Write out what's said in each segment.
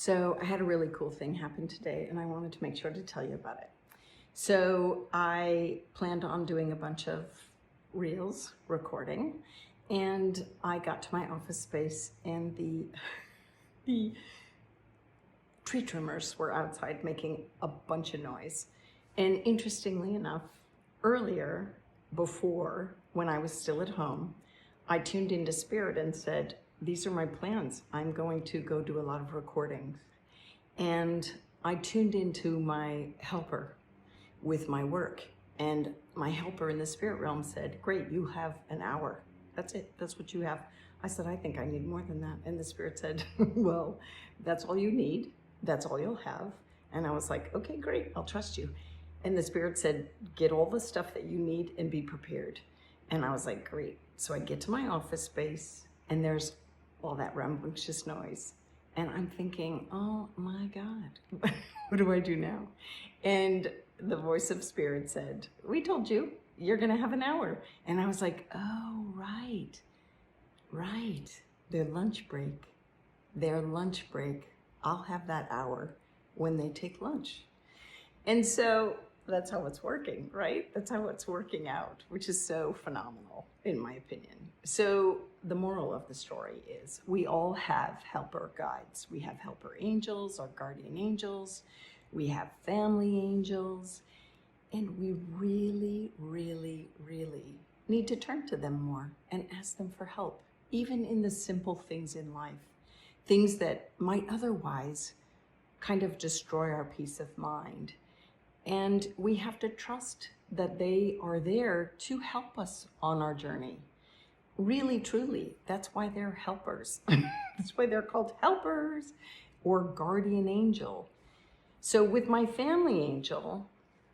So I had a really cool thing happen today and I wanted to make sure to tell you about it. So I planned on doing a bunch of reels recording, and I got to my office space and the tree trimmers were outside making a bunch of noise. And interestingly enough, earlier, before, when I was still at home, I tuned into Spirit and said, these are my plans. I'm going to go do a lot of recordings. And I tuned into my helper with my work. And my helper in the spirit realm said, great, you have an hour. That's it. That's what you have. I said, I think I need more than that. And the spirit said, well, that's all you need. That's all you'll have. And I was like, okay, great. I'll trust you. And the spirit said, get all the stuff that you need and be prepared. And I was like, great. So I get to my office space and there's all that rambunctious noise. And I'm thinking, oh my God, what do I do now? And the voice of Spirit said, we told you, you're gonna have an hour. And I was like, oh, right. Their lunch break. I'll have that hour when they take lunch. And so that's how it's working, right? That's how it's working out, which is so phenomenal, in my opinion. So the moral of the story is we all have helper guides. We have helper angels, our guardian angels. We have family angels. And we really, really, really need to turn to them more and ask them for help, even in the simple things in life, things that might otherwise kind of destroy our peace of mind. And we have to trust that they are there to help us on our journey. Really, truly, that's why they're helpers. That's why they're called helpers or guardian angel. So with my family angel,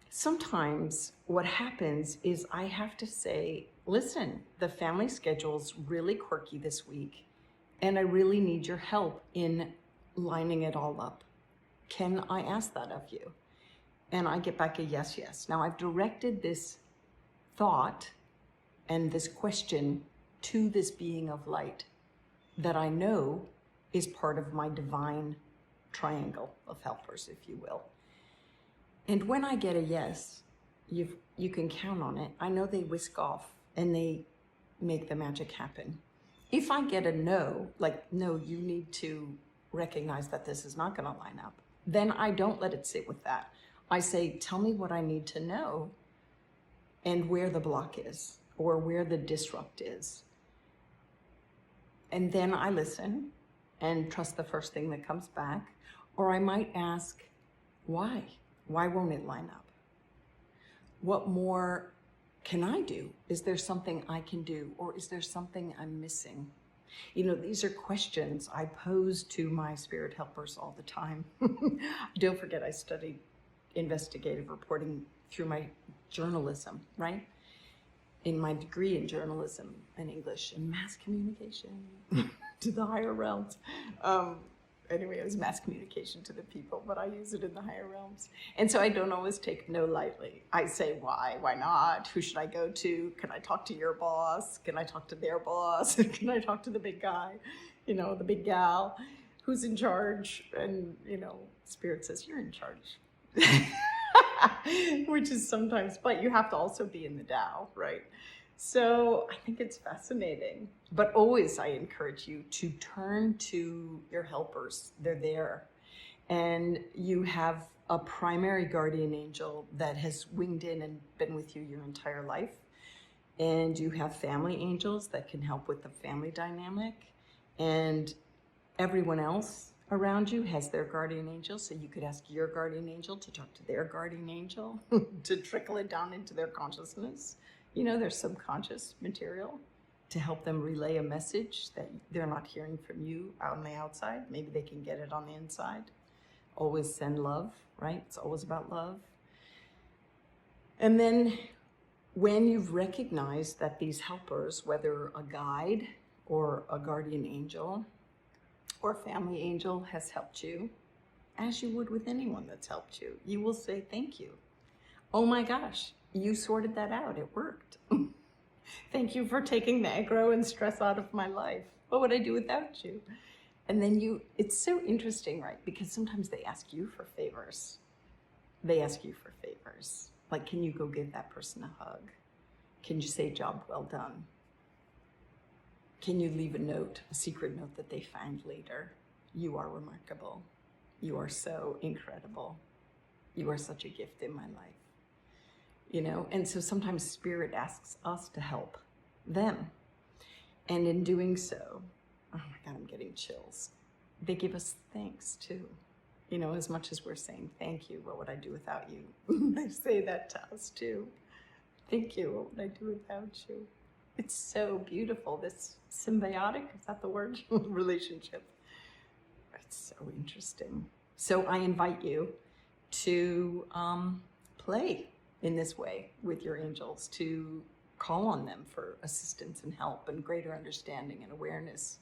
sometimes what happens is I have to say, listen, the family schedule's really quirky this week, and I really need your help in lining it all up. Can I ask that of you? And I get back a yes, yes. Now I've directed this thought and this question to this being of light that I know is part of my divine triangle of helpers, if you will. And when I get a yes, you can count on it. I know they whisk off and they make the magic happen. If I get a no, like, no, you need to recognize that this is not gonna line up, then I don't let it sit with that. I say, tell me what I need to know and where the block is or where the disrupt is. And then I listen and trust the first thing that comes back. Or I might ask, why? Why won't it line up? What more can I do? Is there something I can do? Or is there something I'm missing? You know, these are questions I pose to my spirit helpers all the time. Don't forget, I studied investigative reporting through my journalism, right? In my degree in journalism and English and mass communication to the higher realms. Anyway, it was mass communication to the people, but I use it in the higher realms. And so I don't always take no lightly. I say, why not? Who should I go to? Can I talk to your boss? Can I talk to their boss? Can I talk to the big guy? You know, the big gal who's in charge? And, you know, Spirit says, you're in charge. Which is sometimes, but you have to also be in the Tao, right? So I think it's fascinating, but always I encourage you to turn to your helpers. They're there. And you have a primary guardian angel that has winged in and been with you your entire life. And you have family angels that can help with the family dynamic. And everyone else around you has their guardian angel, so you could ask your guardian angel to talk to their guardian angel to trickle it down into their consciousness, you know, their subconscious material, to help them relay a message that they're not hearing from you out on the outside. Maybe they can get it on the inside. Always send love, right? It's always about love. And then when you've recognized that these helpers, whether a guide or a guardian angel or family angel has helped you, as you would with anyone that's helped you, you will say, thank you. Oh my gosh, you sorted that out, it worked. Thank you for taking the aggro and stress out of my life. What would I do without you? And then it's so interesting, right? Because sometimes they ask you for favors. They ask you for favors. Like, can you go give that person a hug? Can you say, job well done? Can you leave a note, a secret note that they find later? You are remarkable. You are so incredible. You are such a gift in my life. You know, and so sometimes Spirit asks us to help them. And in doing so, oh my God, I'm getting chills. They give us thanks too. You know, as much as we're saying, thank you, what would I do without you? They say that to us too. Thank you, what would I do without you? It's so beautiful, this symbiotic, is that the word? Relationship. It's so interesting. So I invite you to play in this way with your angels, to call on them for assistance and help and greater understanding and awareness,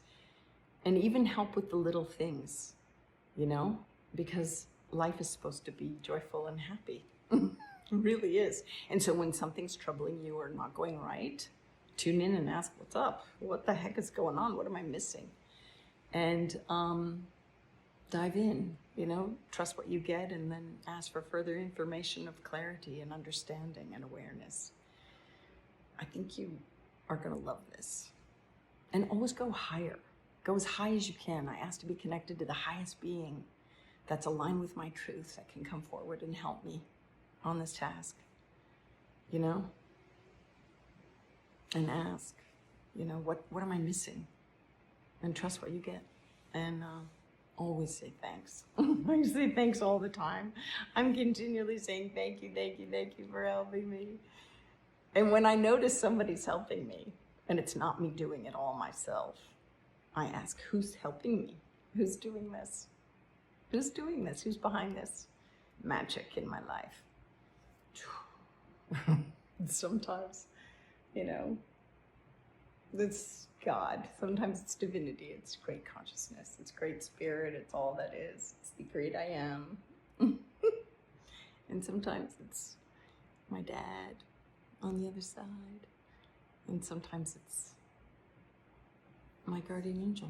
and even help with the little things, you know, because life is supposed to be joyful and happy. It really is. And so when something's troubling you or not going right, tune in and ask, what's up? What the heck is going on? What am I missing? And dive in, you know, trust what you get, and then ask for further information of clarity and understanding and awareness. I think you are going to love this. And always go higher. Go as high as you can. I ask to be connected to the highest being that's aligned with my truth, that can come forward and help me on this task, you know? And ask, you know, what am I missing? And trust what you get. And always say thanks. I say thanks all the time. I'm continually saying thank you, thank you, thank you for helping me. And when I notice somebody's helping me, and it's not me doing it all myself, I ask, who's helping me? Who's doing this? Who's doing this? Who's behind this magic in my life? Sometimes, you know, it's God. Sometimes it's divinity. It's great consciousness. It's great spirit. It's all that is. It's the great I am. And sometimes it's my dad on the other side. And sometimes it's my guardian angel.